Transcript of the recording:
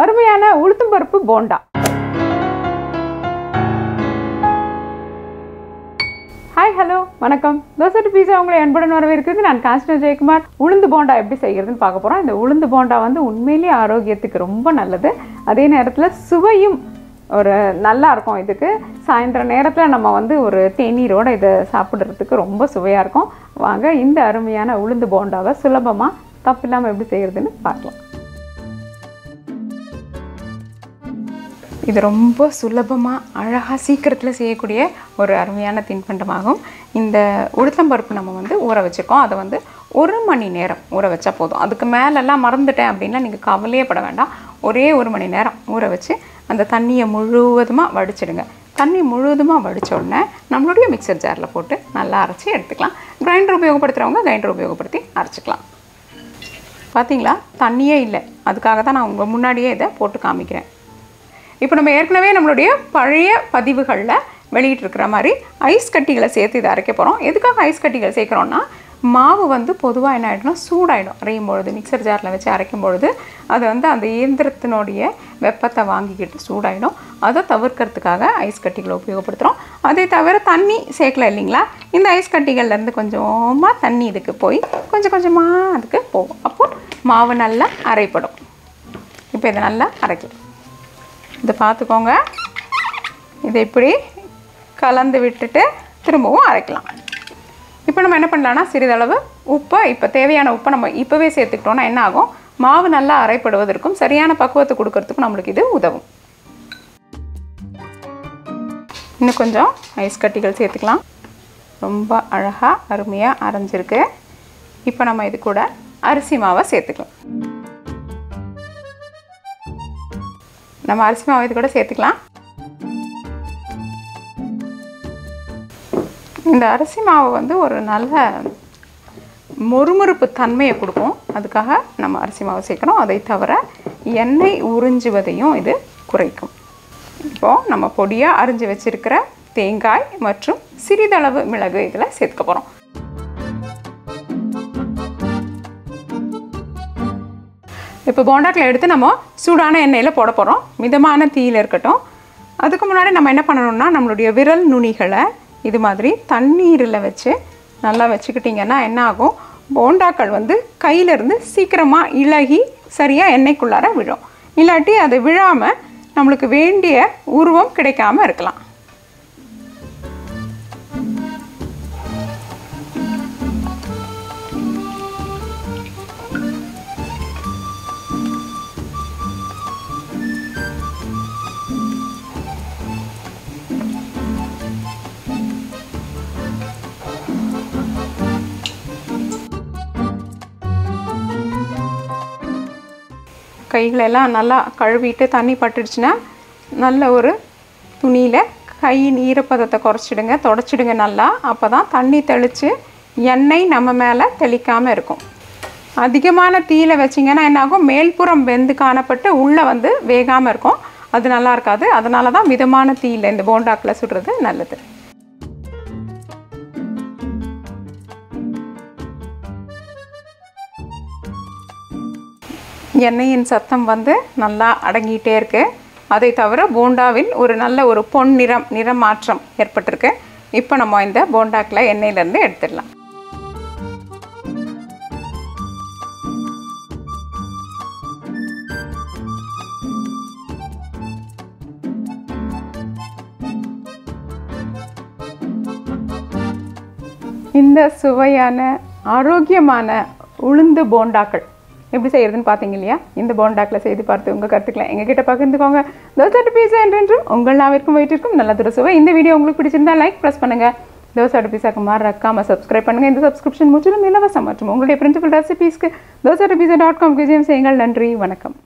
அருமையான உளுத்தம்பருப்பு bonda. Hi, hello, வணக்கம். தோசை டு பீஸா உங்களை அன்புடன் வரவேற்கிறது. நான் கான்ஸ்டன்ட் ஜெயக்குமார். உளுந்து போண்டா எப்படி செய்கிறதுன்னு பார்க்க போகிறோம். இந்த உளுந்து போண்டா வந்து உண்மையிலேயே ஆரோக்கியத்துக்கு ரொம்ப நல்லது. அதே நேரத்தில் சுவையும் ஒரு நல்லா இருக்கும். இதுக்கு சாயந்தர நேரத்தில் நம்ம வந்து ஒரு தேநீரோடு இதை சாப்பிட்றதுக்கு ரொம்ப சுவையாக இருக்கும். வாங்க இந்த அருமையான உளுந்து போண்டாவை சுலபமாக தப்பில்லாமல் எப்படி செய்கிறதுன்னு பார்க்கலாம். இது ரொம்ப சுலபமாக அழகாக சீக்கிரத்தில் செய்யக்கூடிய ஒரு அருமையான தின்பண்டமாகும். இந்த உளுத்தம்பருப்பு நம்ம வந்து ஊற வச்சுருக்கோம். அதை வந்து 1 மணி நேரம் ஊற வச்சா போதும். அதுக்கு மேலெல்லாம் மறந்துட்டேன் அப்படின்னா நீங்கள் கவலையே பட வேண்டாம். ஒரே 1 மணி நேரம் ஊற வச்சு அந்த தண்ணியை முழுவதுமாக வடிச்சிடுங்க. தண்ணி முழுவதுமாக வடித்த உடனே நம்மளுடைய மிக்சர் ஜாரில் போட்டு நல்லா அரைச்சி எடுத்துக்கலாம். கிரைண்டர் உபயோகப்படுத்துகிறவங்க கிரைண்டர் உபயோகப்படுத்தி அரைச்சிக்கலாம். பார்த்தீங்களா, தண்ணியே இல்லை. அதுக்காக தான் நான் உங்கள் முன்னாடியே இதை போட்டு காமிக்கிறேன். இப்போ நம்ம ஏற்கனவே நம்மளுடைய பழைய பதிவுகளில் வெளியிட்டிருக்கிற மாதிரி ஐஸ் கட்டிகளை சேர்த்து இதை அரைக்க போகிறோம். எதுக்காக ஐஸ் கட்டிகள் சேர்க்குறோன்னா, மாவு வந்து பொதுவாக என்ன ஆகிடும்னா சூடாகிடும். அரையும் பொழுது மிக்சர் ஜாரில் வச்சு அரைக்கும் பொழுது அது வந்து அந்த இயந்திரத்தினுடைய வெப்பத்தை வாங்கிக்கிட்டு சூடாகிடும். அதை தவிர்க்கிறதுக்காக ஐஸ் கட்டிகளை உபயோகப்படுத்துகிறோம். அதை தவிர தண்ணி சேர்க்கல இல்லைங்களா, இந்த ஐஸ் கட்டிகள்லேருந்து கொஞ்சமாக தண்ணி இதுக்கு போய் கொஞ்சம் கொஞ்சமாக அதுக்கு போகும். அப்போது மாவு நல்லா அரைப்படும். இப்போ இதை நல்லா அரைக்கலாம். இதை பார்த்துக்கோங்க. இதை இப்படி கலந்து விட்டுட்டு திரும்பவும் அரைக்கலாம். இப்போ நம்ம என்ன பண்ணலான்னா, சிறிதளவு உப்பை, இப்போ தேவையான உப்பை நம்ம இப்போவே சேர்த்துக்கிட்டோன்னா என்ன ஆகும், மாவு நல்லா அரைப்படுவதற்கும் சரியான பக்குவத்தை கொடுக்கறதுக்கும் நம்மளுக்கு இது உதவும். இன்னும் கொஞ்சம் ஐஸ் கட்டிகள் சேர்த்துக்கலாம். ரொம்ப அழகாக அருமையாக அரைஞ்சிருக்கு. இப்போ நம்ம இது கூட அரிசி மாவை சேர்த்துக்கலாம். நம்ம அரிசி மாவு இது கூட சேர்த்துக்கலாம். இந்த அரிசி மாவு வந்து ஒரு நல்ல மொறுமொறுப்பு தன்மையை கொடுக்கும். அதுக்காக நம்ம அரிசி மாவு சேர்க்குறோம். அதை தவிர எண்ணெய் உறிஞ்சுவதையும் இது குறைக்கும். இப்போது நம்ம பொடியாக அரிஞ்சு வச்சுருக்கிற தேங்காய் மற்றும் சிறிதளவு மிளகு இதில் சேர்த்துக்க போகிறோம். இப்போ போண்டாக்கில் எடுத்து நம்ம சூடான எண்ணெயில் போட போகிறோம். மிதமான தீயில் இருக்கட்டும். அதுக்கு முன்னாடி நம்ம என்ன பண்ணணும்னா, நம்மளுடைய விரல் நுனிகளை இது மாதிரி தண்ணீரில் வச்சு நல்லா வச்சுக்கிட்டிங்கன்னா என்ன ஆகும், போண்டாக்கள் வந்து கையிலேருந்து சீக்கிரமாக இலகி சரியாக எண்ணெய்க்குள்ளார விழும். இல்லாட்டி அது விழாமல் நம்மளுக்கு வேண்டிய உருவம் கிடைக்காமல் இருக்கலாம். கைகளெல்லாம் நல்லா கழுவிட்டு தண்ணி பட்டுடுச்சுன்னா நல்ல ஒரு துணியில் கையின் ஈரப்பதத்தை குறைச்சிடுங்க, தொடச்சிடுங்க நல்லா. அப்போ தான் தண்ணி தெளித்து எண்ணெய் நம்ம மேலே தெளிக்காமல் இருக்கும். அதிகமான தீயில் வச்சிங்கன்னா என்னாகும், மேல்புறம் வெந்து காணப்பட்டு உள்ளே வந்து வேகாமல் இருக்கும். அது நல்லா இருக்காது. அதனால தான் மிதமான தீயில் இந்த போண்டாக்கில் சுடுறது நல்லது. எண்ணெயின் சத்தம் வந்து நல்லா அடங்கிட்டே இருக்குது. அதை தவிர போண்டாவில் ஒரு நல்ல ஒரு பொன் நிறம் மாற்றம் ஏற்பட்டிருக்கு. இப்போ நம்ம இந்த போண்டாக்கில் எண்ணெயிலேருந்து எடுத்துடலாம். இந்த சுவையான ஆரோக்கியமான உளுந்து போண்டாக்கள் எப்படி செய்கிறதுன்னு பார்த்தீங்க இல்லையா? இந்த போண்டாக்கில் செய்து பார்த்து உங்கள் கருத்துக்களை எங்ககிட்ட பகிர்ந்துக்கோங்க. தோசை டு பீஸா என்றென்றும் உங்கள் நாவிற்கும் வயிற்றிற்கும் நல்ல சுவை. இந்த வீடியோ உங்களுக்கு பிடிச்சிருந்தா லைக் ப்ரெஸ் பண்ணுங்கள். தோசை டு பீஸாக்கு மறக்காமல் சப்ஸ்கிரைப் பண்ணுங்கள். இந்த சப்ஸ்கிரிப்ஷன் முற்றிலும் இலவசம். மற்றும் உங்களுடைய பிரின்சிபல் ரெசிபீஸ்க்கு dosa2pizza.com விஜயம் செய்யுங்கள். நன்றி, வணக்கம்.